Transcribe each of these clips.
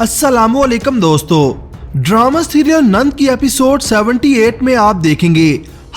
अस्सलामुअलैकुम दोस्तों, drama serial नंद की एपिसोड 78 में आप देखेंगे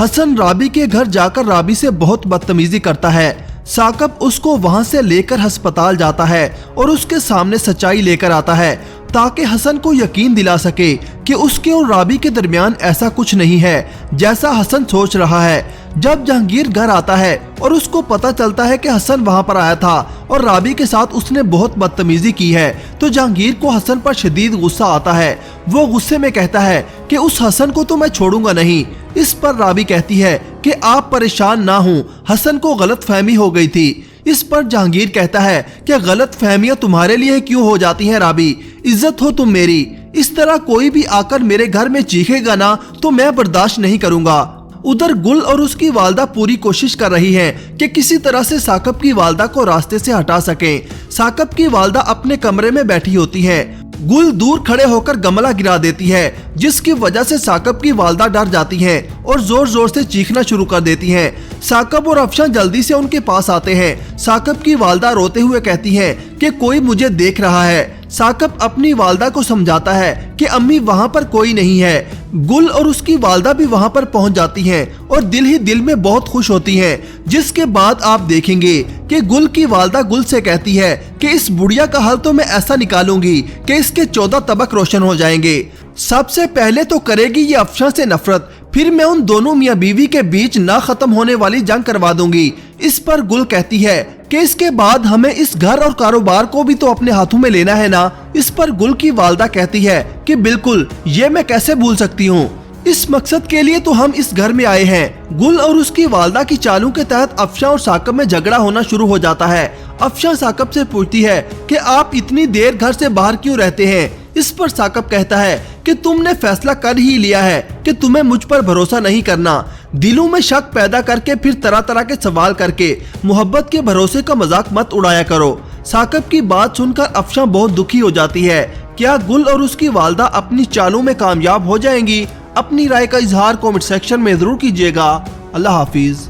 हसन राबी के घर जाकर राबी से बहुत बदतमीजी करता है। साकब उसको वहां से लेकर अस्पताल जाता है और उसके सामने सच्चाई लेकर आता है ताकि हसन को यकीन दिला सके कि उसके और राबी के दरमियान ऐसा कुछ नहीं है जैसा हसन सोच रहा है। जब जहांगीर घर आता है और उसको पता चलता है कि हसन वहां पर आया था और राबी के साथ उसने बहुत बदतमीजी की है, तो जहांगीर को हसन पर शदीद गुस्सा आता है। वो गुस्से में कहता है कि उस हसन को तो मैं छोड़ूंगा नहीं। इस पर राबी कहती है कि आप परेशान ना हो, हसन को गलत फहमी हो गई थी। इस पर जहांगीर कहता है कि गलत फहमियां तुम्हारे लिए क्यों हो जाती हैं राबी, इज्जत हो तुम मेरी। इस तरह कोई भी आकर मेरे घर में चीखेगा ना तो मैं बर्दाश्त नहीं करूंगा। उधर गुल और उसकी वालदा पूरी कोशिश कर रही हैं कि किसी तरह से साकब की वालदा को रास्ते से हटा सकें। साकब की वालदा अपने कमरे में बैठी होती है। गुल दूर खड़े होकर गमला गिरा देती है, जिसकी वजह से साकब की वालदा डर जाती हैं और जोर जोर से चीखना शुरू कर देती हैं। साकब और अफशा जल्दी से उनके पास आते हैं। साकब की वालदा रोते हुए कहती है कि कोई मुझे देख रहा है। साकब अपनी वालदा को समझाता है कि अम्मी वहाँ पर कोई नहीं है। गुल और उसकी वालदा भी वहाँ पर पहुँच जाती हैं और दिल ही दिल में बहुत खुश होती हैं। जिसके बाद आप देखेंगे कि गुल की वालदा गुल से कहती है कि इस बुढ़िया का हल तो मैं ऐसा निकालूंगी कि इसके 14 तबक रोशन हो जाएंगे। सबसे पहले तो करेगी ये अफशा से नफरत, फिर मैं उन दोनों मियाँ बीवी के बीच ना खत्म होने वाली जंग करवा दूंगी। इस पर गुल कहती है कि इसके बाद हमें इस घर और कारोबार को भी तो अपने हाथों में लेना है ना। इस पर गुल की वालदा कहती है कि बिल्कुल, ये मैं कैसे भूल सकती हूँ। इस मकसद के लिए तो हम इस घर में आए हैं। गुल और उसकी वालदा की चालों के तहत अफशा और साकब में झगड़ा होना शुरू हो जाता है। अफशा साकब से पूछती है कि आप इतनी देर घर से बाहर क्यों रहते हैं। इस पर साकब कहता है कि तुमने फैसला कर ही लिया है कि तुम्हें मुझ पर भरोसा नहीं करना। दिलों में शक पैदा करके फिर तरह तरह के सवाल करके मोहब्बत के भरोसे का मजाक मत उड़ाया करो। साकब की बात सुनकर अफशा बहुत दुखी हो जाती है। क्या गुल और उसकी वालदा अपनी चालों में कामयाब हो जाएंगी? अपनी राय का इजहार कमेंट सेक्शन में जरूर कीजिएगा। अल्लाह हाफिज।